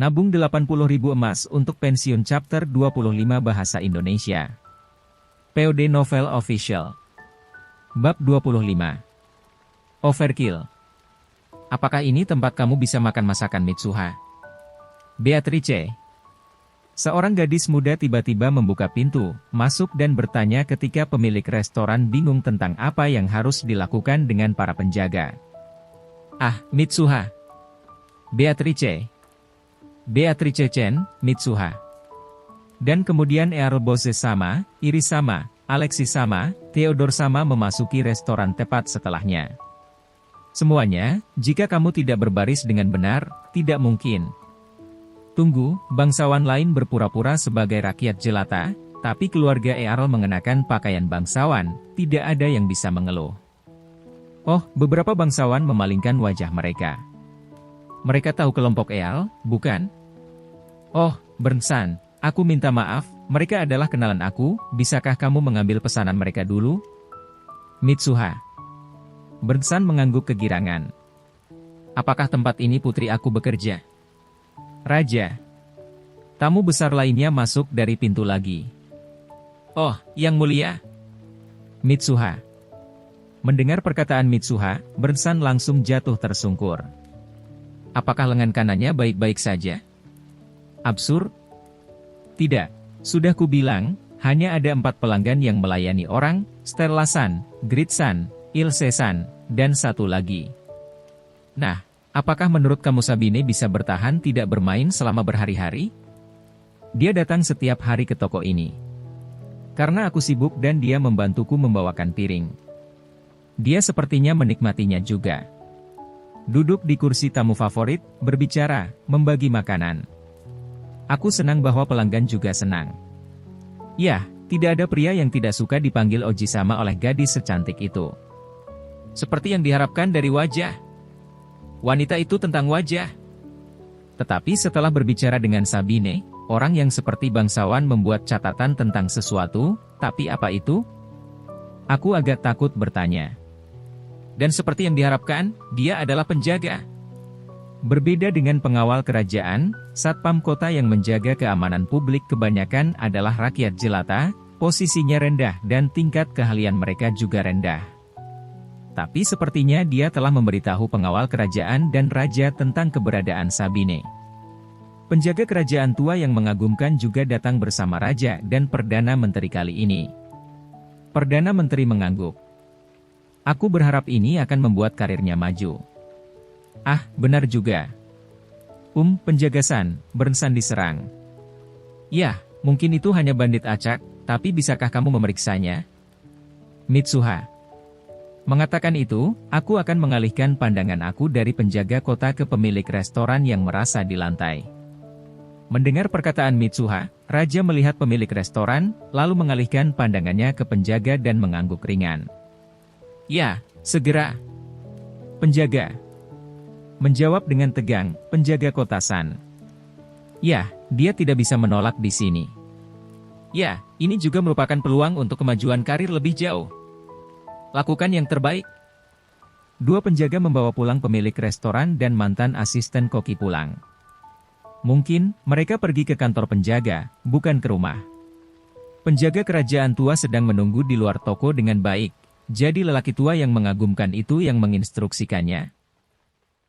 Nabung 80.000 emas untuk pensiun chapter 25 Bahasa Indonesia. POD Novel Official. Bab 25. Overkill. Apakah ini tempat kamu bisa makan masakan Mitsuha? Beatrice. Seorang gadis muda tiba-tiba membuka pintu, masuk dan bertanya ketika pemilik restoran bingung tentang apa yang harus dilakukan dengan para penjaga. Ah, Mitsuha. Beatrice. Beatrice Chen, Mitsuha. Dan kemudian Earl Bose sama, Iris sama, Alexis sama, Theodore sama memasuki restoran tepat setelahnya. Semuanya, jika kamu tidak berbaris dengan benar, tidak mungkin. Tunggu, bangsawan lain berpura-pura sebagai rakyat jelata, tapi keluarga Earl mengenakan pakaian bangsawan, tidak ada yang bisa mengeluh. Oh, beberapa bangsawan memalingkan wajah mereka. Mereka tahu kelompok Earl, bukan? Oh, Bernsan, aku minta maaf, mereka adalah kenalan aku, bisakah kamu mengambil pesanan mereka dulu? Mitsuha. Bernsan mengangguk kegirangan. Apakah tempat ini putri aku bekerja? Raja. Tamu besar lainnya masuk dari pintu lagi. Oh, Yang Mulia. Mitsuha. Mendengar perkataan Mitsuha, Bernsan langsung jatuh tersungkur. Apakah lengan kanannya baik-baik saja? Absurd? Tidak. Sudah kubilang, hanya ada 4 pelanggan yang melayani orang, Stella-san, Grid-san, Ilse-san, dan satu lagi. Nah, apakah menurut kamu Sabine bisa bertahan tidak bermain selama berhari-hari? Dia datang setiap hari ke toko ini. Karena aku sibuk dan dia membantuku membawakan piring. Dia sepertinya menikmatinya juga. Duduk di kursi tamu favorit, berbicara, membagi makanan. Aku senang bahwa pelanggan juga senang. Ya, tidak ada pria yang tidak suka dipanggil Oji-sama oleh gadis secantik itu. Seperti yang diharapkan dari wajah. Wanita itu tentang wajah. Tetapi setelah berbicara dengan Sabine, orang yang seperti bangsawan membuat catatan tentang sesuatu, tapi apa itu? Aku agak takut bertanya. Dan seperti yang diharapkan, dia adalah penjaga. Berbeda dengan pengawal kerajaan, satpam kota yang menjaga keamanan publik kebanyakan adalah rakyat jelata, posisinya rendah dan tingkat keahlian mereka juga rendah. Tapi sepertinya dia telah memberitahu pengawal kerajaan dan raja tentang keberadaan Sabine. Penjaga kerajaan tua yang mengagumkan juga datang bersama raja dan Perdana Menteri kali ini. Perdana Menteri mengangguk. Aku berharap ini akan membuat karirnya maju. Ah, benar juga. Penjaga-san, Bernsan diserang. Ya, mungkin itu hanya bandit acak, tapi bisakah kamu memeriksanya? Mitsuha. Mengatakan itu, aku akan mengalihkan pandangan aku dari penjaga kota ke pemilik restoran yang merasa di lantai. Mendengar perkataan Mitsuha, Raja melihat pemilik restoran, lalu mengalihkan pandangannya ke penjaga dan mengangguk ringan. Ya, segera. Penjaga. Menjawab dengan tegang, penjaga kota San. Ya, dia tidak bisa menolak di sini. Ya, ini juga merupakan peluang untuk kemajuan karir lebih jauh. Lakukan yang terbaik. 2 penjaga membawa pulang pemilik restoran dan mantan asisten koki pulang. Mungkin, mereka pergi ke kantor penjaga, bukan ke rumah. Penjaga kerajaan tua sedang menunggu di luar toko dengan baik, jadi lelaki tua yang mengagumkan itu yang menginstruksikannya.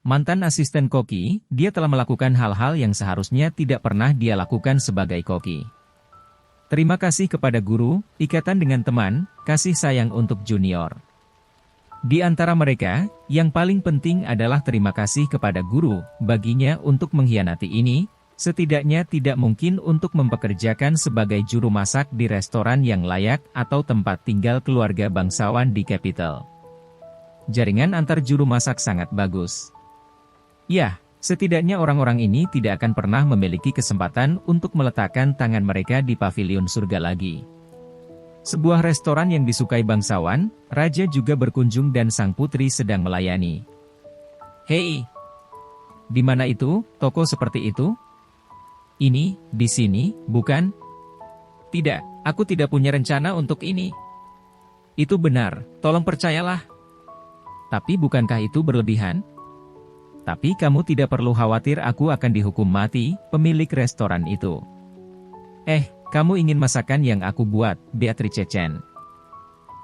Mantan asisten koki, dia telah melakukan hal-hal yang seharusnya tidak pernah dia lakukan sebagai koki. Terima kasih kepada guru, ikatan dengan teman, kasih sayang untuk junior. Di antara mereka, yang paling penting adalah terima kasih kepada guru, baginya untuk mengkhianati ini, setidaknya tidak mungkin untuk mempekerjakan sebagai juru masak di restoran yang layak atau tempat tinggal keluarga bangsawan di Capital. Jaringan antar juru masak sangat bagus. Ya, setidaknya orang-orang ini tidak akan pernah memiliki kesempatan untuk meletakkan tangan mereka di pavilion surga lagi. Sebuah restoran yang disukai bangsawan, raja juga berkunjung dan sang putri sedang melayani. Hei! Di mana itu, toko seperti itu? Ini, di sini, bukan? Tidak, aku tidak punya rencana untuk ini. Itu benar, tolong percayalah. Tapi bukankah itu berlebihan? Tapi kamu tidak perlu khawatir aku akan dihukum mati, pemilik restoran itu. Kamu ingin masakan yang aku buat, Beatrice Chen?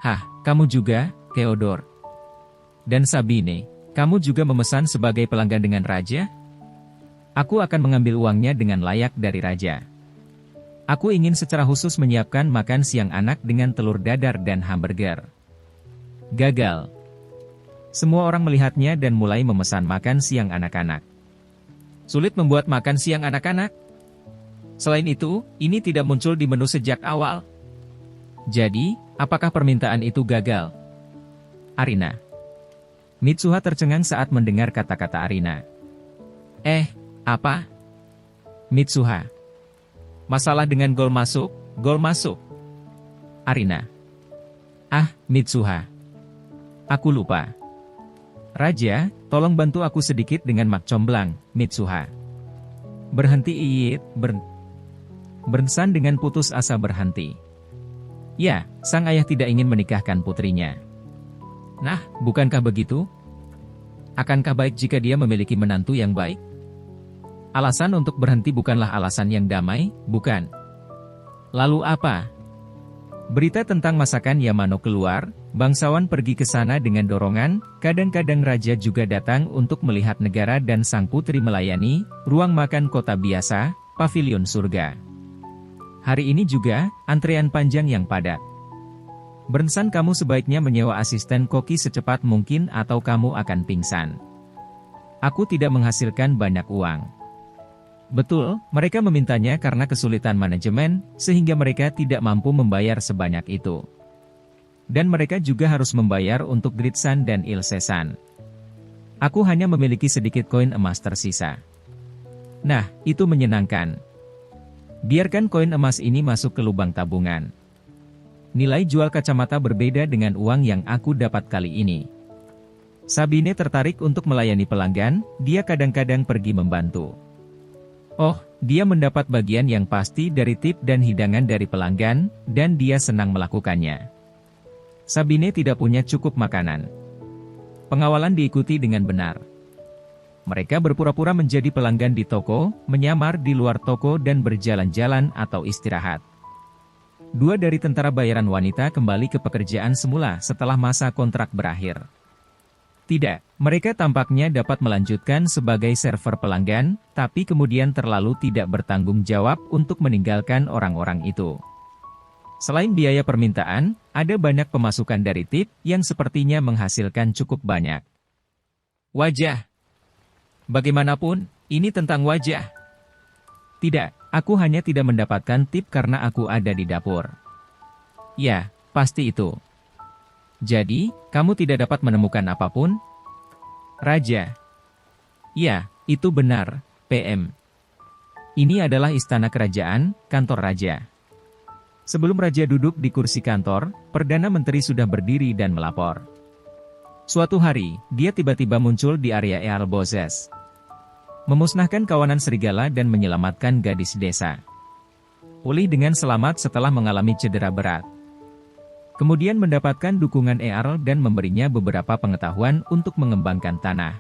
Hah, kamu juga, Theodore? Dan Sabine, kamu juga memesan sebagai pelanggan dengan raja? Aku akan mengambil uangnya dengan layak dari raja. Aku ingin secara khusus menyiapkan makan siang anak dengan telur dadar dan hamburger. Gagal. Semua orang melihatnya dan mulai memesan makan siang anak-anak. Sulit membuat makan siang anak-anak? Selain itu, ini tidak muncul di menu sejak awal. Jadi, apakah permintaan itu gagal? Arina. Mitsuha tercengang saat mendengar kata-kata Arina. Apa? Mitsuha. Masalah dengan gol masuk, gol masuk. Arina. Mitsuha. Aku lupa. Raja, tolong bantu aku sedikit dengan mak comblang, Mitsuha. Berhenti Bernsan dengan putus asa berhenti. Ya, sang ayah tidak ingin menikahkan putrinya. Nah, bukankah begitu? Akankah baik jika dia memiliki menantu yang baik? Alasan untuk berhenti bukanlah alasan yang damai, bukan? Lalu apa? Berita tentang masakan Yamano keluar, bangsawan pergi ke sana dengan dorongan, kadang-kadang raja juga datang untuk melihat negara dan sang putri melayani, ruang makan kota biasa, pavilion surga. Hari ini juga, antrean panjang yang padat. Bernsan, kamu sebaiknya menyewa asisten koki secepat mungkin atau kamu akan pingsan. Aku tidak menghasilkan banyak uang. Betul, mereka memintanya karena kesulitan manajemen, sehingga mereka tidak mampu membayar sebanyak itu. Dan mereka juga harus membayar untuk Gritsan dan Ilsesan. Aku hanya memiliki sedikit koin emas tersisa. Nah, itu menyenangkan. Biarkan koin emas ini masuk ke lubang tabungan. Nilai jual kacamata berbeda dengan uang yang aku dapat kali ini. Sabine tertarik untuk melayani pelanggan, dia kadang-kadang pergi membantu. Dia mendapat bagian yang pasti dari tip dan hidangan dari pelanggan, dan dia senang melakukannya. Sabine tidak punya cukup makanan. Pengawalan diikuti dengan benar. Mereka berpura-pura menjadi pelanggan di toko, menyamar di luar toko dan berjalan-jalan atau istirahat. 2 dari tentara bayaran wanita kembali ke pekerjaan semula setelah masa kontrak berakhir. Tidak, mereka tampaknya dapat melanjutkan sebagai server pelanggan, tapi kemudian terlalu tidak bertanggung jawab untuk meninggalkan orang-orang itu. Selain biaya permintaan, ada banyak pemasukan dari tip yang sepertinya menghasilkan cukup banyak. Wajah. Bagaimanapun, ini tentang wajah. Tidak, aku hanya tidak mendapatkan tip karena aku ada di dapur. Ya, pasti itu. Jadi, kamu tidak dapat menemukan apapun? Raja. Ya, itu benar, PM. Ini adalah istana kerajaan, kantor raja. Sebelum raja duduk di kursi kantor, Perdana Menteri sudah berdiri dan melapor. Suatu hari, dia tiba-tiba muncul di area Earl Bozes. Memusnahkan kawanan serigala dan menyelamatkan gadis desa. Pulih dengan selamat setelah mengalami cedera berat. Kemudian mendapatkan dukungan Earl dan memberinya beberapa pengetahuan untuk mengembangkan tanah.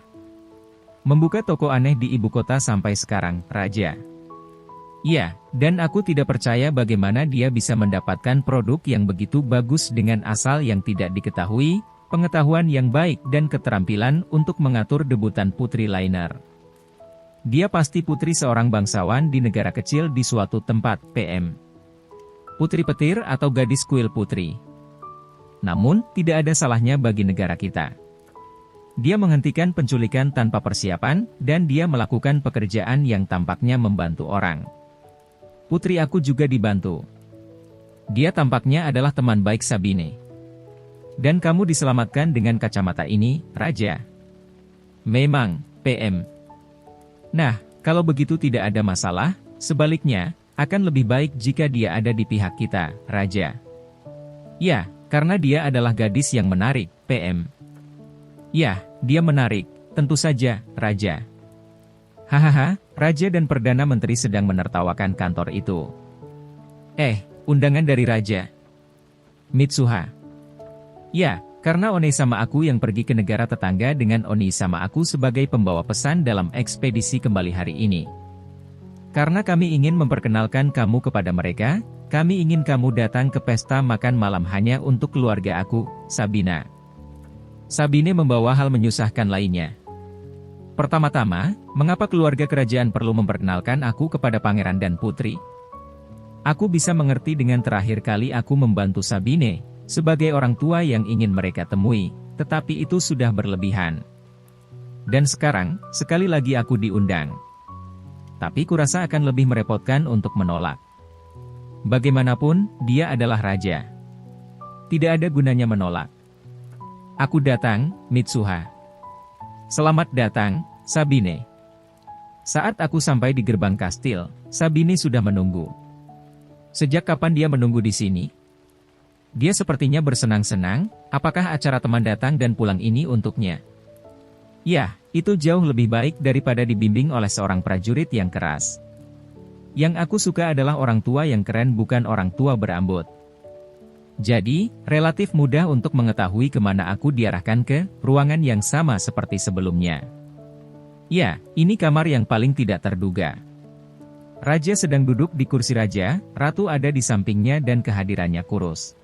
Membuka toko aneh di ibu kota sampai sekarang, Raja. Ya, dan aku tidak percaya bagaimana dia bisa mendapatkan produk yang begitu bagus dengan asal yang tidak diketahui, pengetahuan yang baik dan keterampilan untuk mengatur debutan putri liner. Dia pasti putri seorang bangsawan di negara kecil di suatu tempat, PM. Putri petir atau gadis kuil putri. Namun, tidak ada salahnya bagi negara kita. Dia menghentikan penculikan tanpa persiapan, dan dia melakukan pekerjaan yang tampaknya membantu orang. Putri aku juga dibantu. Dia tampaknya adalah teman baik Sabine. Dan kamu diselamatkan dengan kacamata ini, Raja. Memang, PM. Nah, kalau begitu tidak ada masalah, sebaliknya, akan lebih baik jika dia ada di pihak kita, Raja. Ya, karena dia adalah gadis yang menarik, PM. Ya, dia menarik, tentu saja, Raja. Hahaha, Raja dan Perdana Menteri sedang menertawakan kantor itu. Undangan dari Raja. Mitsuha. Ya, Karena Oni sama aku yang pergi ke negara tetangga dengan Oni sama aku sebagai pembawa pesan dalam ekspedisi kembali hari ini. Karena kami ingin memperkenalkan kamu kepada mereka, kami ingin kamu datang ke pesta makan malam hanya untuk keluarga aku, Sabina. Sabine membawa hal menyusahkan lainnya. Pertama-tama, mengapa keluarga kerajaan perlu memperkenalkan aku kepada pangeran dan putri? Aku bisa mengerti dengan terakhir kali aku membantu Sabine, sebagai orang tua yang ingin mereka temui, tetapi itu sudah berlebihan. Dan sekarang, sekali lagi aku diundang. Tapi kurasa akan lebih merepotkan untuk menolak. Bagaimanapun, dia adalah raja. Tidak ada gunanya menolak. Aku datang, Mitsuha. Selamat datang, Sabine. Saat aku sampai di gerbang kastil, Sabine sudah menunggu. Sejak kapan dia menunggu di sini? Dia sepertinya bersenang-senang, apakah acara teman datang dan pulang ini untuknya? Ya, itu jauh lebih baik daripada dibimbing oleh seorang prajurit yang keras. Yang aku suka adalah orang tua yang keren bukan orang tua berambut. Jadi, relatif mudah untuk mengetahui kemana aku diarahkan ke ruangan yang sama seperti sebelumnya. Ya, ini kamar yang paling tidak terduga. Raja sedang duduk di kursi raja, ratu ada di sampingnya dan kehadirannya kurus.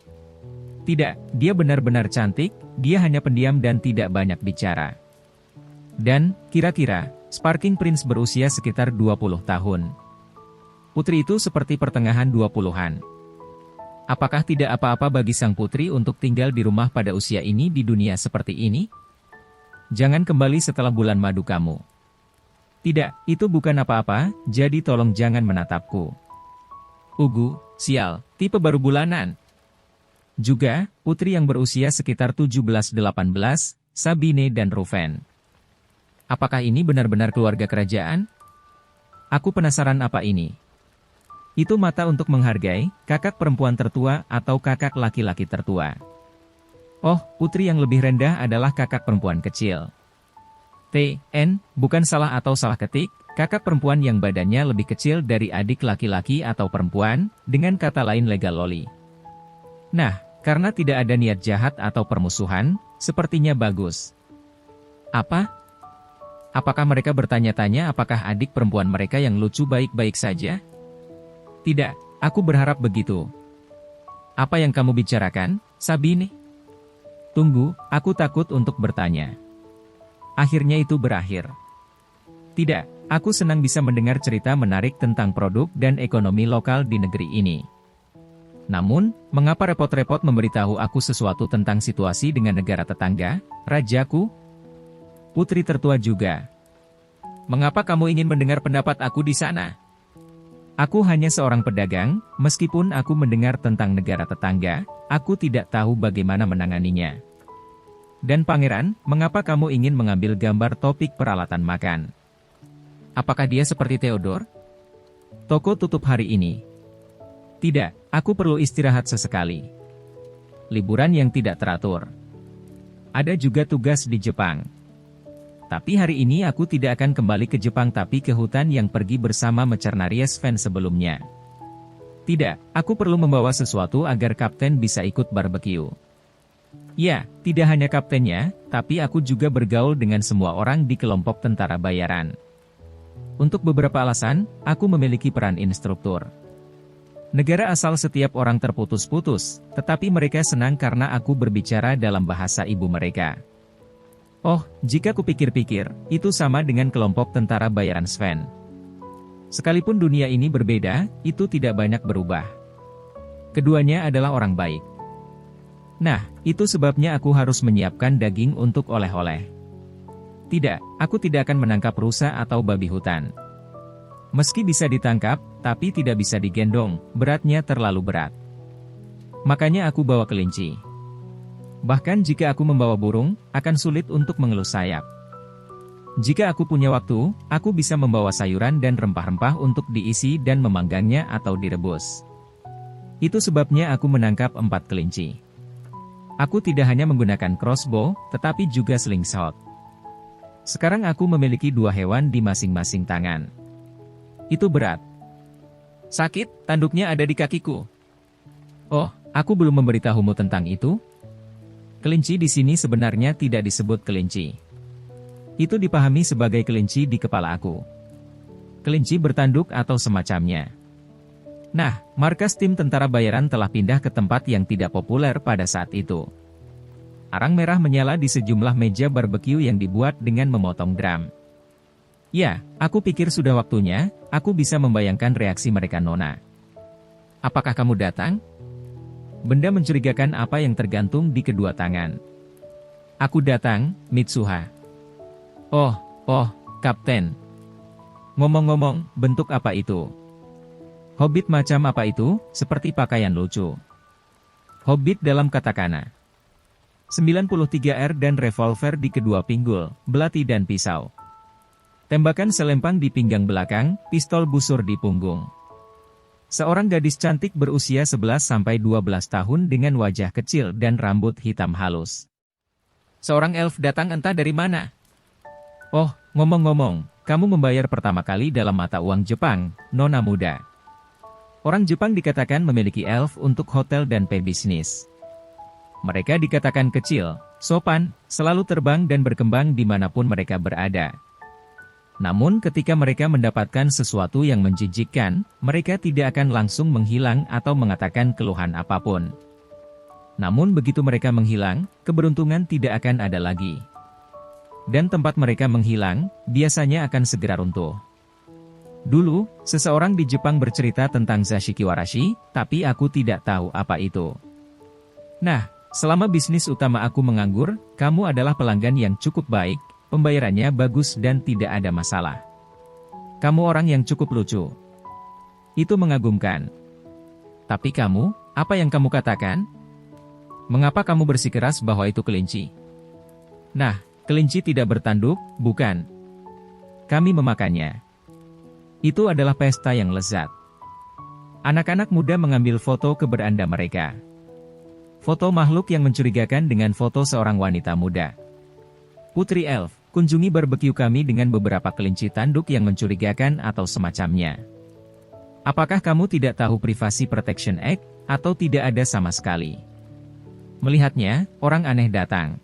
Tidak, dia benar-benar cantik, dia hanya pendiam dan tidak banyak bicara. Dan, kira-kira, Sparking Prince berusia sekitar 20 tahun. Putri itu seperti pertengahan 20-an. Apakah tidak apa-apa bagi sang putri untuk tinggal di rumah pada usia ini di dunia seperti ini? Jangan kembali setelah bulan madu kamu. Tidak, itu bukan apa-apa, jadi tolong jangan menatapku. Ugu, sial, tipe baru bulanan. Juga, putri yang berusia sekitar 17-18, Sabine dan Ruven. Apakah ini benar-benar keluarga kerajaan? Aku penasaran apa ini. Itu mata untuk menghargai, kakak perempuan tertua atau kakak laki-laki tertua. Oh, putri yang lebih rendah adalah kakak perempuan kecil. TN, bukan salah atau salah ketik, kakak perempuan yang badannya lebih kecil dari adik laki-laki atau perempuan, dengan kata lain legal loli. Nah, karena tidak ada niat jahat atau permusuhan, sepertinya bagus. Apa? Apakah mereka bertanya-tanya apakah adik perempuan mereka yang lucu baik-baik saja? Tidak, aku berharap begitu. Apa yang kamu bicarakan, Sabine? Tunggu, aku takut untuk bertanya. Akhirnya itu berakhir. Tidak, aku senang bisa mendengar cerita menarik tentang produk dan ekonomi lokal di negeri ini. Namun, mengapa repot-repot memberitahu aku sesuatu tentang situasi dengan negara tetangga, rajaku? Putri tertua juga. Mengapa kamu ingin mendengar pendapat aku di sana? Aku hanya seorang pedagang, meskipun aku mendengar tentang negara tetangga, aku tidak tahu bagaimana menanganinya. Dan pangeran, mengapa kamu ingin mengambil gambar topik peralatan makan? Apakah dia seperti Theodore? Toko tutup hari ini. Tidak, aku perlu istirahat sesekali. Liburan yang tidak teratur. Ada juga tugas di Jepang. Tapi hari ini aku tidak akan kembali ke Jepang tapi ke hutan yang pergi bersama Mecernaries Sven sebelumnya. Tidak, aku perlu membawa sesuatu agar kapten bisa ikut barbeque. Ya, tidak hanya kaptennya, tapi aku juga bergaul dengan semua orang di kelompok tentara bayaran. Untuk beberapa alasan, aku memiliki peran instruktur. Negara asal setiap orang terputus-putus, tetapi mereka senang karena aku berbicara dalam bahasa ibu mereka. Oh, jika kupikir-pikir, itu sama dengan kelompok tentara bayaran Sven. Sekalipun dunia ini berbeda, itu tidak banyak berubah. Keduanya adalah orang baik. Nah, itu sebabnya aku harus menyiapkan daging untuk oleh-oleh. Tidak, aku tidak akan menangkap rusa atau babi hutan. Meski bisa ditangkap, tapi tidak bisa digendong, beratnya terlalu berat. Makanya aku bawa kelinci. Bahkan jika aku membawa burung, akan sulit untuk mengelus sayap. Jika aku punya waktu, aku bisa membawa sayuran dan rempah-rempah untuk diisi dan memanggangnya atau direbus. Itu sebabnya aku menangkap 4 kelinci. Aku tidak hanya menggunakan crossbow, tetapi juga slingshot. Sekarang aku memiliki 2 hewan di masing-masing tangan. Itu berat. Sakit, tanduknya ada di kakiku. Oh, aku belum memberitahumu tentang itu? Kelinci di sini sebenarnya tidak disebut kelinci. Itu dipahami sebagai kelinci di kepala aku. Kelinci bertanduk atau semacamnya. Nah, markas tim tentara bayaran telah pindah ke tempat yang tidak populer pada saat itu. Arang merah menyala di sejumlah meja barbeque yang dibuat dengan memotong drum. Ya, aku pikir sudah waktunya, aku bisa membayangkan reaksi mereka, Nona. Apakah kamu datang? Benda mencurigakan apa yang tergantung di kedua tangan. Aku datang, Mitsuha. Oh, Kapten. Ngomong-ngomong, bentuk apa itu? Hobbit macam apa itu, seperti pakaian lucu? Hobbit dalam katakana. 93R dan revolver di kedua pinggul, belati dan pisau. Tembakan selempang di pinggang belakang, pistol busur di punggung. Seorang gadis cantik berusia 11-12 tahun dengan wajah kecil dan rambut hitam halus. Seorang elf datang entah dari mana. Oh, ngomong-ngomong, kamu membayar pertama kali dalam mata uang Jepang, Nona muda. Orang Jepang dikatakan memiliki elf untuk hotel dan pebisnis. Mereka dikatakan kecil, sopan, selalu terbang dan berkembang dimanapun mereka berada. Namun ketika mereka mendapatkan sesuatu yang menjijikkan, mereka tidak akan langsung menghilang atau mengatakan keluhan apapun. Namun begitu mereka menghilang, keberuntungan tidak akan ada lagi. Dan tempat mereka menghilang, biasanya akan segera runtuh. Dulu, seseorang di Jepang bercerita tentang Zashikiwarashi, tapi aku tidak tahu apa itu. Nah, selama bisnis utama aku menganggur, kamu adalah pelanggan yang cukup baik, pembayarannya bagus dan tidak ada masalah. Kamu orang yang cukup lucu. Itu mengagumkan. Tapi kamu, apa yang kamu katakan? Mengapa kamu bersikeras bahwa itu kelinci? Nah, kelinci tidak bertanduk, bukan? Kami memakannya. Itu adalah pesta yang lezat. Anak-anak muda mengambil foto keberanda mereka. Foto makhluk yang mencurigakan dengan foto seorang wanita muda. Putri Elf, kunjungi barbeque kami dengan beberapa kelinci tanduk yang mencurigakan atau semacamnya. Apakah kamu tidak tahu Privacy Protection Act, atau tidak ada sama sekali? Melihatnya, orang aneh datang.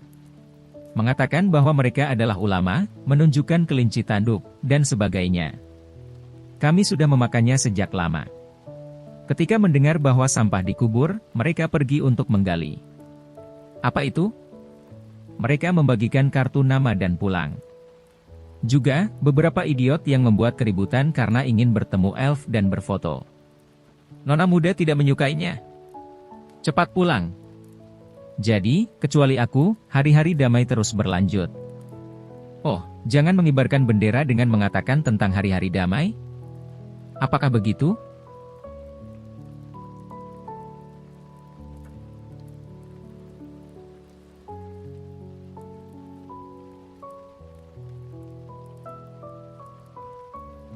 Mengatakan bahwa mereka adalah ulama, menunjukkan kelinci tanduk, dan sebagainya. Kami sudah memakannya sejak lama. Ketika mendengar bahwa sampah dikubur, mereka pergi untuk menggali. Apa itu? Mereka membagikan kartu nama dan pulang. Juga, beberapa idiot yang membuat keributan karena ingin bertemu elf dan berfoto. Nona muda tidak menyukainya. Cepat pulang. Jadi, kecuali aku, hari-hari damai terus berlanjut. Oh, jangan mengibarkan bendera dengan mengatakan tentang hari-hari damai? Apakah begitu?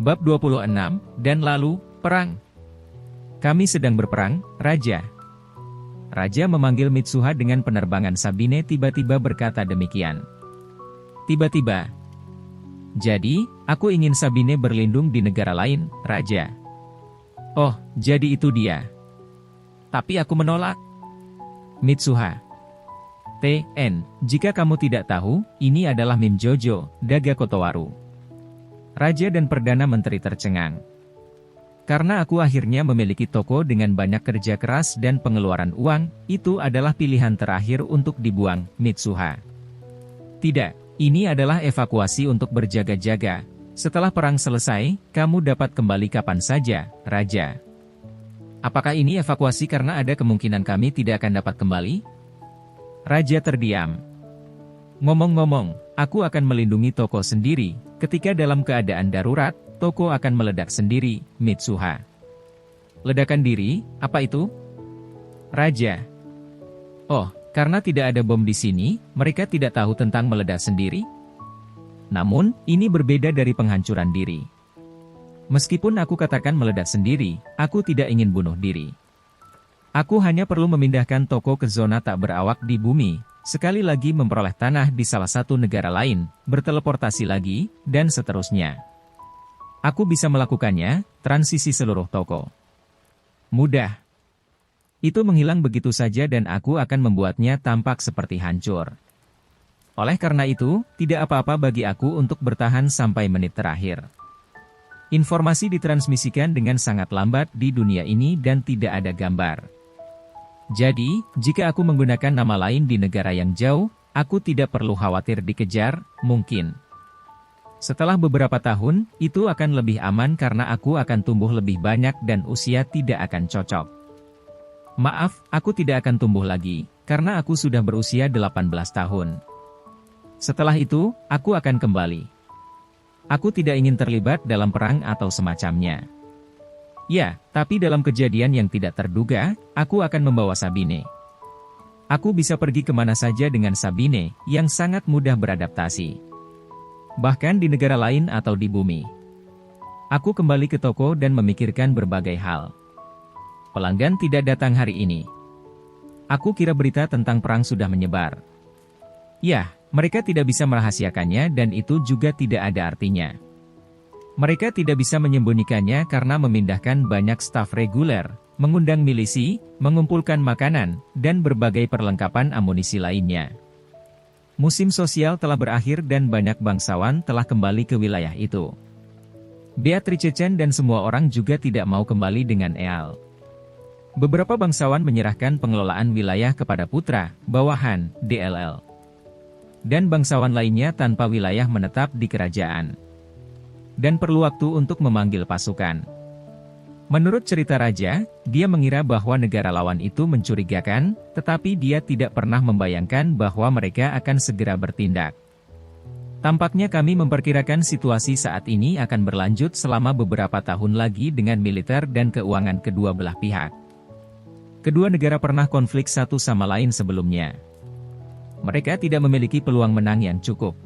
Bab 26, dan lalu, perang. Kami sedang berperang, Raja. Raja memanggil Mitsuha dengan penerbangan Sabine tiba-tiba berkata demikian. Tiba-tiba. Jadi, aku ingin Sabine berlindung di negara lain, Raja. Oh, jadi itu dia. Tapi aku menolak. Mitsuha. TN, jika kamu tidak tahu, ini adalah Mim Jojo, Daga Kotowaru. Raja dan Perdana Menteri tercengang. Karena aku akhirnya memiliki toko dengan banyak kerja keras dan pengeluaran uang, itu adalah pilihan terakhir untuk dibuang, Mitsuha. Tidak, ini adalah evakuasi untuk berjaga-jaga. Setelah perang selesai, kamu dapat kembali kapan saja, Raja. Apakah ini evakuasi karena ada kemungkinan kami tidak akan dapat kembali? Raja terdiam. Ngomong-ngomong, aku akan melindungi toko sendiri. Ketika dalam keadaan darurat, toko akan meledak sendiri, Mitsuha. Ledakan diri, apa itu? Raja. Oh, karena tidak ada bom di sini, mereka tidak tahu tentang meledak sendiri? Namun, ini berbeda dari penghancuran diri. Meskipun aku katakan meledak sendiri, aku tidak ingin bunuh diri. Aku hanya perlu memindahkan toko ke zona tak berawak di bumi, sekali lagi memperoleh tanah di salah satu negara lain, berteleportasi lagi, dan seterusnya. Aku bisa melakukannya, transisi seluruh toko. Mudah. Itu menghilang begitu saja dan aku akan membuatnya tampak seperti hancur. Oleh karena itu, tidak apa-apa bagi aku untuk bertahan sampai menit terakhir. Informasi ditransmisikan dengan sangat lambat di dunia ini dan tidak ada gambar. Jadi, jika aku menggunakan nama lain di negara yang jauh, aku tidak perlu khawatir dikejar, mungkin. Setelah beberapa tahun, itu akan lebih aman karena aku akan tumbuh lebih banyak dan usia tidak akan cocok. Maaf, aku tidak akan tumbuh lagi, karena aku sudah berusia 18 tahun. Setelah itu, aku akan kembali. Aku tidak ingin terlibat dalam perang atau semacamnya. Ya, tapi dalam kejadian yang tidak terduga, aku akan membawa Sabine. Aku bisa pergi kemana saja dengan Sabine, yang sangat mudah beradaptasi. Bahkan di negara lain atau di bumi. Aku kembali ke toko dan memikirkan berbagai hal. Pelanggan tidak datang hari ini. Aku kira berita tentang perang sudah menyebar. Ya, mereka tidak bisa merahasiakannya dan itu juga tidak ada artinya. Mereka tidak bisa menyembunyikannya karena memindahkan banyak staf reguler, mengundang milisi, mengumpulkan makanan, dan berbagai perlengkapan amunisi lainnya. Musim sosial telah berakhir dan banyak bangsawan telah kembali ke wilayah itu. Beatrice Chen dan semua orang juga tidak mau kembali dengan Eal. Beberapa bangsawan menyerahkan pengelolaan wilayah kepada putra, bawahan, DLL. Dan bangsawan lainnya tanpa wilayah menetap di kerajaan. Dan perlu waktu untuk memanggil pasukan. Menurut cerita raja, dia mengira bahwa negara lawan itu mencurigakan, tetapi dia tidak pernah membayangkan bahwa mereka akan segera bertindak. Tampaknya kami memperkirakan situasi saat ini akan berlanjut selama beberapa tahun lagi dengan militer dan keuangan kedua belah pihak. Kedua negara pernah konflik satu sama lain sebelumnya. Mereka tidak memiliki peluang menang yang cukup.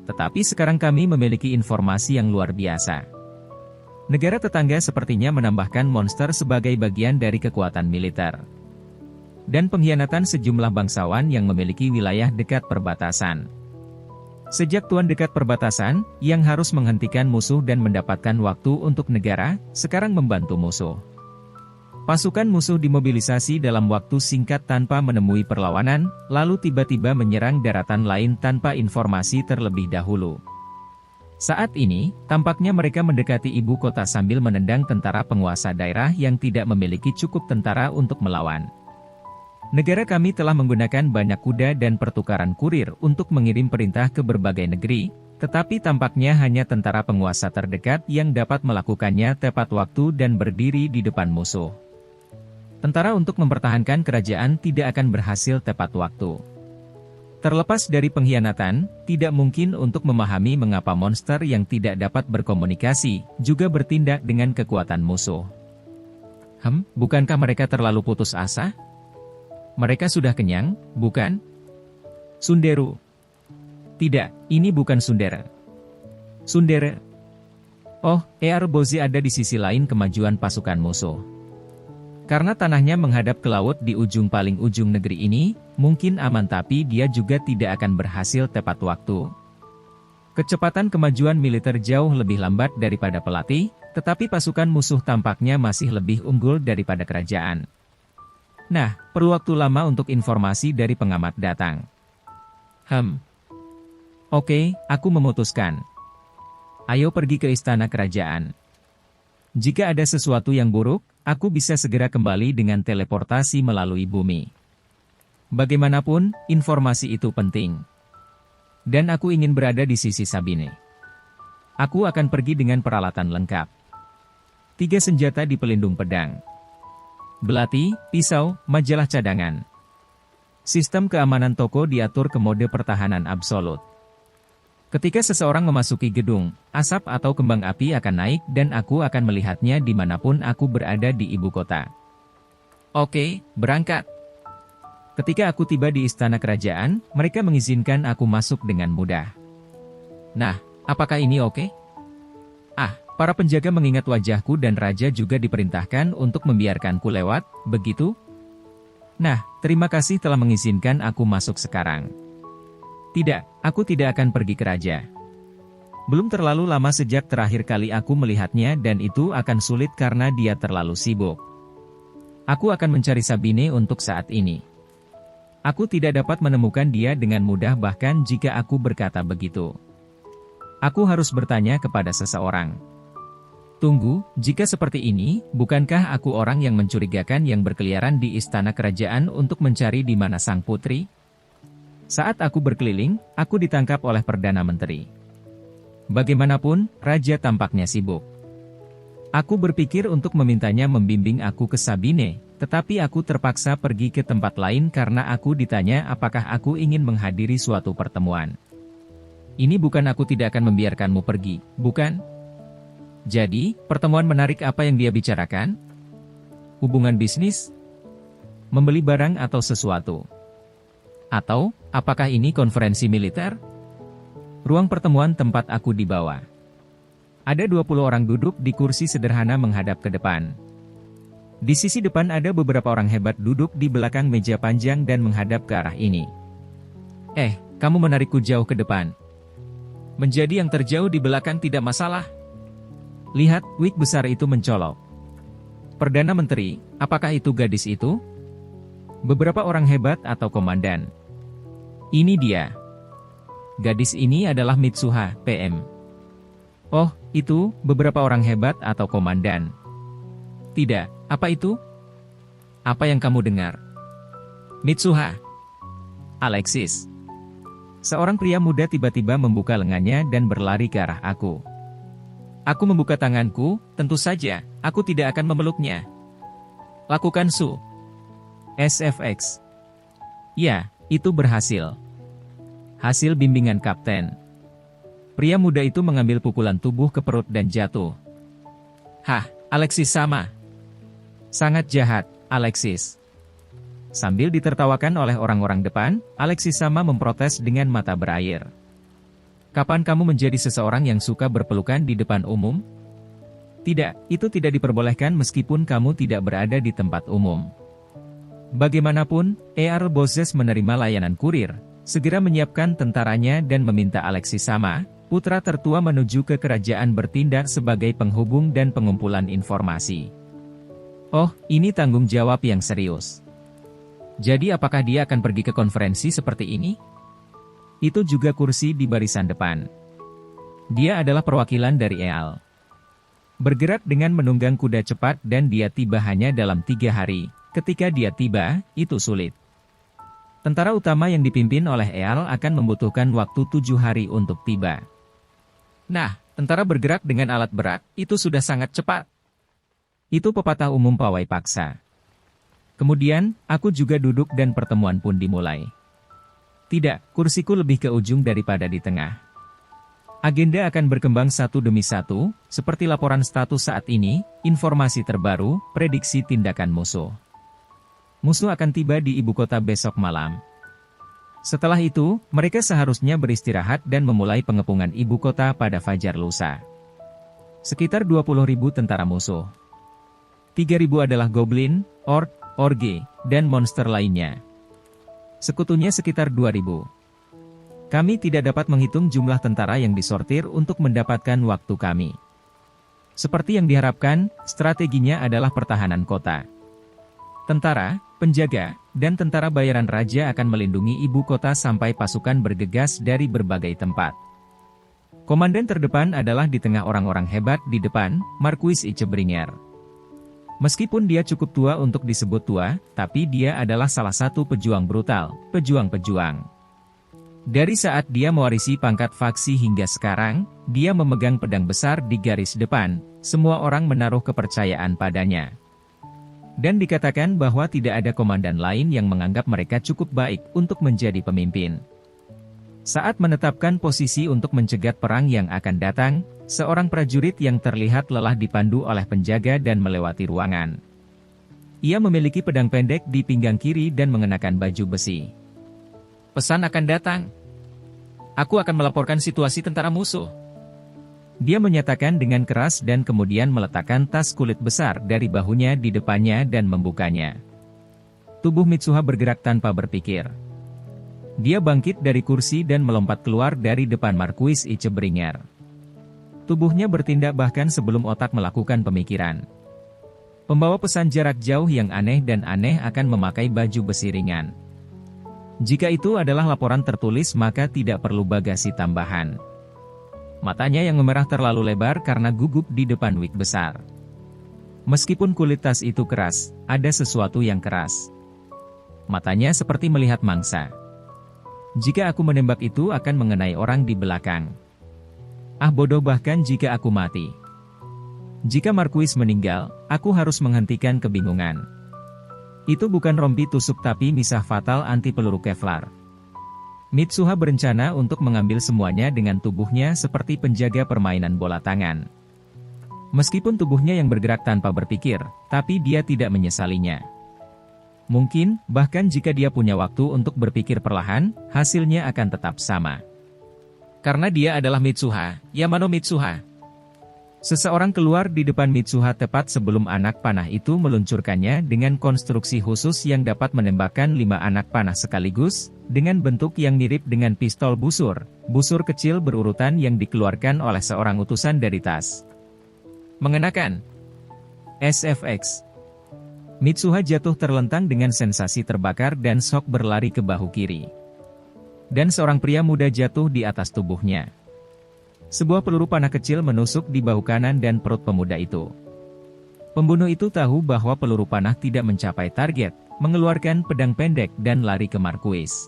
Tetapi sekarang kami memiliki informasi yang luar biasa. Negara tetangga sepertinya menambahkan monster sebagai bagian dari kekuatan militer. Dan pengkhianatan sejumlah bangsawan yang memiliki wilayah dekat perbatasan. Sejak tuan dekat perbatasan, yang harus menghentikan musuh dan mendapatkan waktu untuk negara, sekarang membantu musuh. Pasukan musuh dimobilisasi dalam waktu singkat tanpa menemui perlawanan, lalu tiba-tiba menyerang daratan lain tanpa informasi terlebih dahulu. Saat ini, tampaknya mereka mendekati ibu kota sambil menendang tentara penguasa daerah yang tidak memiliki cukup tentara untuk melawan. Negara kami telah menggunakan banyak kuda dan pertukaran kurir untuk mengirim perintah ke berbagai negeri, tetapi tampaknya hanya tentara penguasa terdekat yang dapat melakukannya tepat waktu dan berdiri di depan musuh. Tentara untuk mempertahankan kerajaan tidak akan berhasil tepat waktu. Terlepas dari pengkhianatan, tidak mungkin untuk memahami mengapa monster yang tidak dapat berkomunikasi, juga bertindak dengan kekuatan musuh. Bukankah mereka terlalu putus asa? Mereka sudah kenyang, bukan? Sunderu. Tidak, ini bukan Sundere. Sundere. Oh, Ear Bozi ada di sisi lain kemajuan pasukan musuh. Karena tanahnya menghadap ke laut di ujung paling ujung negeri ini, mungkin aman tapi dia juga tidak akan berhasil tepat waktu. Kecepatan kemajuan militer jauh lebih lambat daripada pelatih, tetapi pasukan musuh tampaknya masih lebih unggul daripada kerajaan. Nah, perlu waktu lama untuk informasi dari pengamat datang. Oke, aku memutuskan. Ayo pergi ke istana kerajaan. Jika ada sesuatu yang buruk, aku bisa segera kembali dengan teleportasi melalui bumi. Bagaimanapun, informasi itu penting. Dan aku ingin berada di sisi Sabine. Aku akan pergi dengan peralatan lengkap. 3 senjata di pelindung pedang. Belati, pisau, majalah cadangan. Sistem keamanan toko diatur ke mode pertahanan absolut. Ketika seseorang memasuki gedung, asap atau kembang api akan naik dan aku akan melihatnya dimanapun aku berada di ibu kota. Oke, berangkat. Ketika aku tiba di istana kerajaan, mereka mengizinkan aku masuk dengan mudah. Nah, apakah ini oke? Para penjaga mengingat wajahku dan raja juga diperintahkan untuk membiarkanku lewat, begitu? Nah, terima kasih telah mengizinkan aku masuk sekarang. Tidak, aku tidak akan pergi ke raja. Belum terlalu lama sejak terakhir kali aku melihatnya dan itu akan sulit karena dia terlalu sibuk. Aku akan mencari Sabine untuk saat ini. Aku tidak dapat menemukan dia dengan mudah bahkan jika aku berkata begitu. Aku harus bertanya kepada seseorang. Tunggu, jika seperti ini, bukankah aku orang yang mencurigakan yang berkeliaran di istana kerajaan untuk mencari di mana sang putri? Saat aku berkeliling, aku ditangkap oleh Perdana Menteri. Bagaimanapun, Raja tampaknya sibuk. Aku berpikir untuk memintanya membimbing aku ke Sabine, tetapi aku terpaksa pergi ke tempat lain karena aku ditanya apakah aku ingin menghadiri suatu pertemuan. Ini bukan aku tidak akan membiarkanmu pergi, bukan? Jadi, pertemuan menarik apa yang dia bicarakan? Hubungan bisnis? Membeli barang atau sesuatu? Atau, apakah ini konferensi militer? Ruang pertemuan tempat aku dibawa. Ada 20 orang duduk di kursi sederhana menghadap ke depan. Di sisi depan ada beberapa orang hebat duduk di belakang meja panjang dan menghadap ke arah ini. Kamu menarikku jauh ke depan. Menjadi yang terjauh di belakang tidak masalah. Lihat, wig besar itu mencolok. Perdana Menteri, apakah itu gadis itu? Beberapa orang hebat atau komandan? Ini dia. Gadis ini adalah Mitsuha, PM. Oh, itu, beberapa orang hebat atau komandan. Tidak, apa itu? Apa yang kamu dengar? Mitsuha. Alexis. Seorang pria muda tiba-tiba membuka lengannya dan berlari ke arah aku. Aku membuka tanganku, tentu saja, aku tidak akan memeluknya. Lakukan SFX. Ya, itu berhasil. Hasil bimbingan kapten. Pria muda itu mengambil pukulan tubuh ke perut dan jatuh. Hah, Alexis sama. Sangat jahat, Alexis. Sambil ditertawakan oleh orang-orang depan, Alexis sama memprotes dengan mata berair. Kapan kamu menjadi seseorang yang suka berpelukan di depan umum? Tidak, itu tidak diperbolehkan meskipun kamu tidak berada di tempat umum. Bagaimanapun, Earl Bozes menerima layanan kurir, segera menyiapkan tentaranya dan meminta Alexis sama, putra tertua menuju ke kerajaan bertindak sebagai penghubung dan pengumpulan informasi. Oh, ini tanggung jawab yang serius. Jadi apakah dia akan pergi ke konferensi seperti ini? Itu juga kursi di barisan depan. Dia adalah perwakilan dari Eal. Bergerak dengan menunggang kuda cepat dan dia tiba hanya dalam 3 hari. Ketika dia tiba, itu sulit. Tentara utama yang dipimpin oleh Eal akan membutuhkan waktu 7 hari untuk tiba. Nah, tentara bergerak dengan alat berat, itu sudah sangat cepat. Itu pepatah umum pawai paksa. Kemudian, aku juga duduk dan pertemuan pun dimulai. Tidak, kursiku lebih ke ujung daripada di tengah. Agenda akan berkembang satu demi satu, seperti laporan status saat ini, informasi terbaru, prediksi tindakan musuh. Musuh akan tiba di ibu kota besok malam. Setelah itu, mereka seharusnya beristirahat dan memulai pengepungan ibu kota pada fajar lusa. Sekitar 20.000 tentara musuh. 3.000 adalah goblin, orc, orge, dan monster lainnya. Sekutunya sekitar 2.000. Kami tidak dapat menghitung jumlah tentara yang disortir untuk mendapatkan waktu kami. Seperti yang diharapkan, strateginya adalah pertahanan kota. Tentara, penjaga, dan tentara bayaran raja akan melindungi ibu kota sampai pasukan bergegas dari berbagai tempat. Komandan terdepan adalah di tengah orang-orang hebat di depan, Marquis Icebringer. Meskipun dia cukup tua untuk disebut tua, tapi dia adalah salah satu pejuang brutal, pejuang-pejuang. Dari saat dia mewarisi pangkat faksi hingga sekarang, dia memegang pedang besar di garis depan, semua orang menaruh kepercayaan padanya. Dan dikatakan bahwa tidak ada komandan lain yang menganggap mereka cukup baik untuk menjadi pemimpin. Saat menetapkan posisi untuk mencegat perang yang akan datang, seorang prajurit yang terlihat lelah dipandu oleh penjaga dan melewati ruangan. Ia memiliki pedang pendek di pinggang kiri dan mengenakan baju besi. Pesan akan datang. Aku akan melaporkan situasi tentara musuh. Dia menyatakan dengan keras dan kemudian meletakkan tas kulit besar dari bahunya di depannya dan membukanya. Tubuh Mitsuha bergerak tanpa berpikir. Dia bangkit dari kursi dan melompat keluar dari depan Marquis Icebringer. Tubuhnya bertindak bahkan sebelum otak melakukan pemikiran. Pembawa pesan jarak jauh yang aneh dan aneh akan memakai baju besi ringan. Jika itu adalah laporan tertulis maka tidak perlu bagasi tambahan. Matanya yang memerah terlalu lebar karena gugup di depan wig besar. Meskipun kulit tas itu keras, ada sesuatu yang keras. Matanya seperti melihat mangsa. Jika aku menembak itu akan mengenai orang di belakang. Ah bodoh, bahkan jika aku mati. Jika Marquis meninggal, aku harus menghentikan kebingungan. Itu bukan rompi tusuk tapi misah fatal anti peluru Kevlar. Mitsuha berencana untuk mengambil semuanya dengan tubuhnya seperti penjaga permainan bola tangan. Meskipun tubuhnya yang bergerak tanpa berpikir, tapi dia tidak menyesalinya. Mungkin, bahkan jika dia punya waktu untuk berpikir perlahan, hasilnya akan tetap sama. Karena dia adalah Mitsuha, Yamano Mitsuha. Seseorang keluar di depan Mitsuha tepat sebelum anak panah itu meluncurkannya dengan konstruksi khusus yang dapat menembakkan 5 anak panah sekaligus, dengan bentuk yang mirip dengan pistol busur kecil berurutan yang dikeluarkan oleh seorang utusan dari tas. Mengenakan SFX. Mitsuha jatuh terlentang dengan sensasi terbakar dan shock berlari ke bahu kiri. Dan seorang pria muda jatuh di atas tubuhnya. Sebuah peluru panah kecil menusuk di bahu kanan dan perut pemuda itu. Pembunuh itu tahu bahwa peluru panah tidak mencapai target, mengeluarkan pedang pendek dan lari ke Marquis.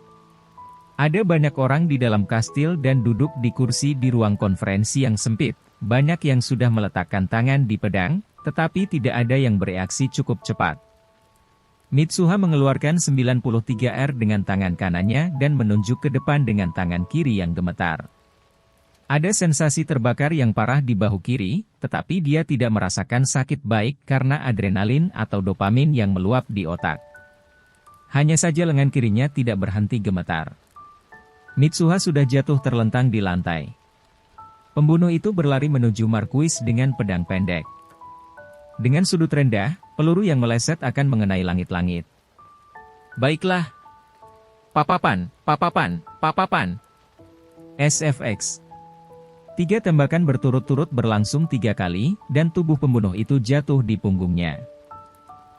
Ada banyak orang di dalam kastil dan duduk di kursi di ruang konferensi yang sempit. Banyak yang sudah meletakkan tangan di pedang, tetapi tidak ada yang bereaksi cukup cepat. Mitsuha mengeluarkan 93R dengan tangan kanannya dan menunjuk ke depan dengan tangan kiri yang gemetar. Ada sensasi terbakar yang parah di bahu kiri, tetapi dia tidak merasakan sakit baik karena adrenalin atau dopamin yang meluap di otak. Hanya saja lengan kirinya tidak berhenti gemetar. Mitsuha sudah jatuh terlentang di lantai. Pembunuh itu berlari menuju Marquis dengan pedang pendek. Dengan sudut rendah, peluru yang meleset akan mengenai langit-langit. Baiklah. Papapan, papapan, papapan. SFX. 3 tembakan berturut-turut berlangsung 3 kali, dan tubuh pembunuh itu jatuh di punggungnya.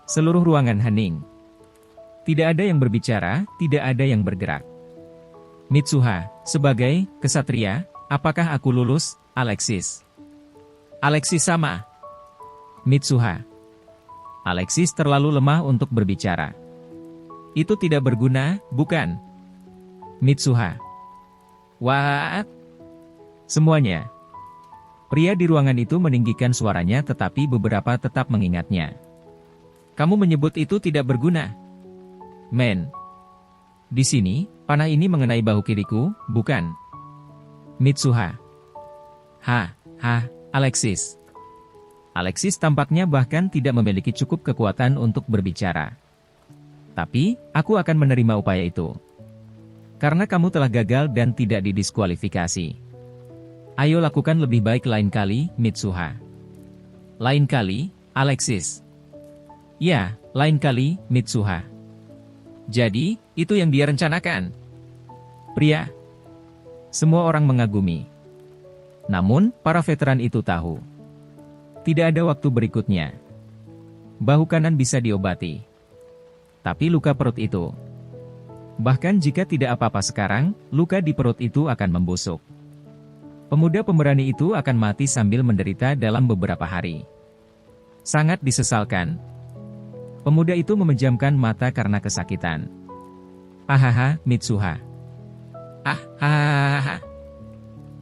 Seluruh ruangan hening. Tidak ada yang berbicara, tidak ada yang bergerak. Mitsuha, sebagai kesatria, apakah aku lulus, Alexis? Alexis sama. Mitsuha. Alexis terlalu lemah untuk berbicara. Itu tidak berguna, bukan? Mitsuha. What? Semuanya. Pria di ruangan itu meninggikan suaranya tetapi beberapa tetap mengingatnya. Kamu menyebut itu tidak berguna. Men. Di sini, panah ini mengenai bahu kiriku, bukan? Mitsuha. Alexis. Alexis tampaknya bahkan tidak memiliki cukup kekuatan untuk berbicara. Tapi, aku akan menerima upaya itu. Karena kamu telah gagal dan tidak didiskualifikasi. Ayo lakukan lebih baik lain kali, Mitsuha. Lain kali, Alexis. Ya, lain kali, Mitsuha. Jadi, itu yang dia rencanakan. Pria. Semua orang mengagumi. Namun, para veteran itu tahu. Tidak ada waktu berikutnya. Bahu kanan bisa diobati. Tapi luka perut itu. Bahkan jika tidak apa-apa sekarang, luka di perut itu akan membusuk. Pemuda pemberani itu akan mati sambil menderita dalam beberapa hari. Sangat disesalkan. Pemuda itu memejamkan mata karena kesakitan. Ahaha, Mitsuha.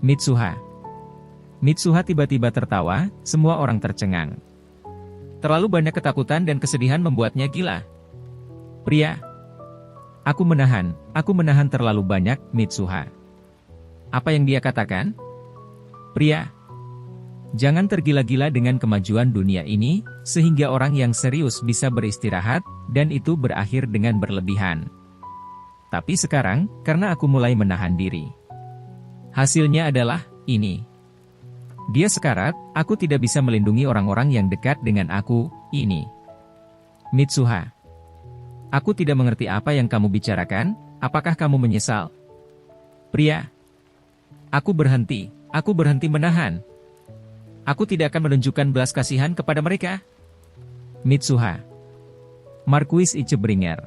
Mitsuha. Mitsuha tiba-tiba tertawa, semua orang tercengang. Terlalu banyak ketakutan dan kesedihan membuatnya gila. Pria. Aku menahan terlalu banyak, Mitsuha. Apa yang dia katakan? Pria. Jangan tergila-gila dengan kemajuan dunia ini, sehingga orang yang serius bisa beristirahat, dan itu berakhir dengan berlebihan. Tapi sekarang, karena aku mulai menahan diri. Hasilnya adalah, ini. Dia sekarat, aku tidak bisa melindungi orang-orang yang dekat dengan aku, ini. Mitsuha. Aku tidak mengerti apa yang kamu bicarakan, apakah kamu menyesal? Pria. Aku berhenti menahan. Aku tidak akan menunjukkan belas kasihan kepada mereka. Mitsuha. Marquis Icebringer.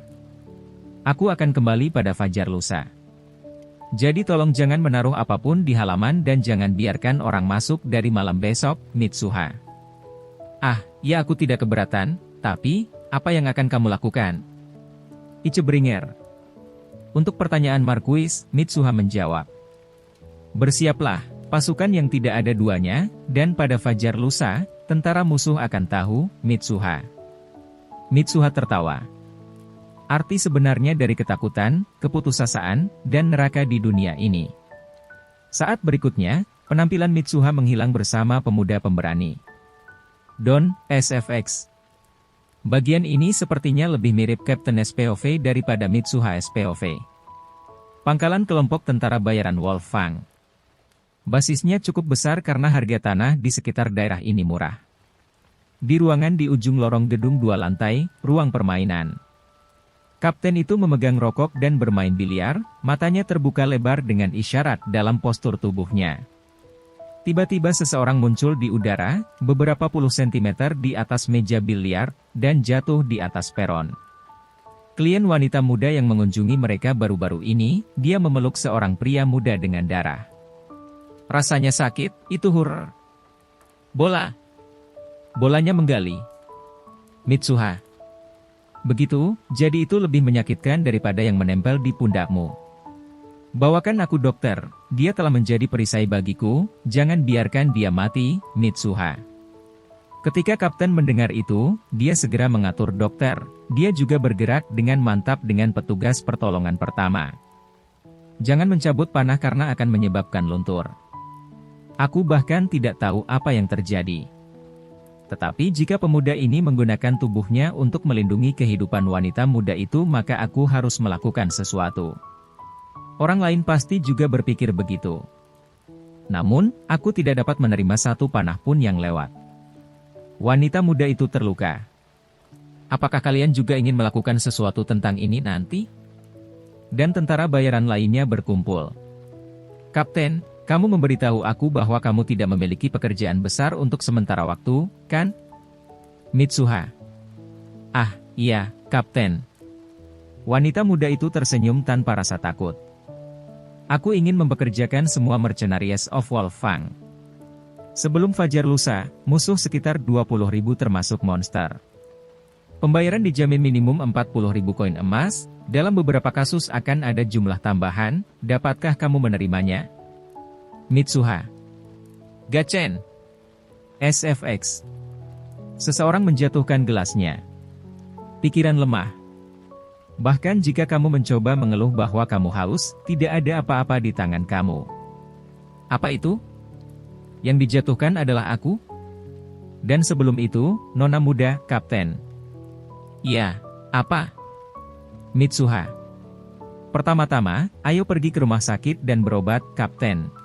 Aku akan kembali pada fajar lusa. Jadi tolong jangan menaruh apapun di halaman dan jangan biarkan orang masuk dari malam besok, Mitsuha. Ah, ya aku tidak keberatan, tapi, apa yang akan kamu lakukan? Icebringer. Untuk pertanyaan Marquis, Mitsuha menjawab. Bersiaplah, pasukan yang tidak ada duanya, dan pada fajar lusa, tentara musuh akan tahu, Mitsuha. Mitsuha tertawa. Arti sebenarnya dari ketakutan, keputusasaan, dan neraka di dunia ini. Saat berikutnya, penampilan Mitsuha menghilang bersama pemuda pemberani. Don, SFX. Bagian ini sepertinya lebih mirip Kapten SPOV daripada Mitsuha SPOV. Pangkalan kelompok tentara bayaran Wolfgang. Basisnya cukup besar karena harga tanah di sekitar daerah ini murah. Di ruangan di ujung lorong gedung 2 lantai, ruang permainan. Kapten itu memegang rokok dan bermain biliar, matanya terbuka lebar dengan isyarat dalam postur tubuhnya. Tiba-tiba seseorang muncul di udara, beberapa puluh sentimeter di atas meja biliar, dan jatuh di atas peron. Klien wanita muda yang mengunjungi mereka baru-baru ini, dia memeluk seorang pria muda dengan darah. Rasanya sakit, itu hurr. Bola. Bolanya menggali. Mitsuha. Begitu, jadi itu lebih menyakitkan daripada yang menempel di pundakmu. Bawakan aku dokter, dia telah menjadi perisai bagiku, jangan biarkan dia mati, Mitsuha. Ketika kapten mendengar itu, dia segera mengatur dokter, dia juga bergerak dengan mantap dengan petugas pertolongan pertama. Jangan mencabut panah karena akan menyebabkan luntur. Aku bahkan tidak tahu apa yang terjadi. Tetapi jika pemuda ini menggunakan tubuhnya untuk melindungi kehidupan wanita muda itu maka aku harus melakukan sesuatu. Orang lain pasti juga berpikir begitu. Namun, aku tidak dapat menerima satu panah pun yang lewat. Wanita muda itu terluka. Apakah kalian juga ingin melakukan sesuatu tentang ini nanti? Dan tentara bayaran lainnya berkumpul. Kapten, kamu memberitahu aku bahwa kamu tidak memiliki pekerjaan besar untuk sementara waktu, kan? Mitsuha. Ah, iya, Kapten. Wanita muda itu tersenyum tanpa rasa takut. Aku ingin mempekerjakan semua mercenaries of Wolfgang. Sebelum fajar lusa, musuh sekitar 20.000 termasuk monster. Pembayaran dijamin minimum 40.000 koin emas, dalam beberapa kasus akan ada jumlah tambahan, dapatkah kamu menerimanya? Mitsuha. Gachen. SFX. Seseorang menjatuhkan gelasnya. Pikiran lemah. Bahkan jika kamu mencoba mengeluh bahwa kamu haus, tidak ada apa-apa di tangan kamu. Apa itu? Yang dijatuhkan adalah aku? Dan sebelum itu, nona muda, Kapten. Ya, apa? Mitsuha. Pertama-tama, ayo pergi ke rumah sakit dan berobat, Kapten.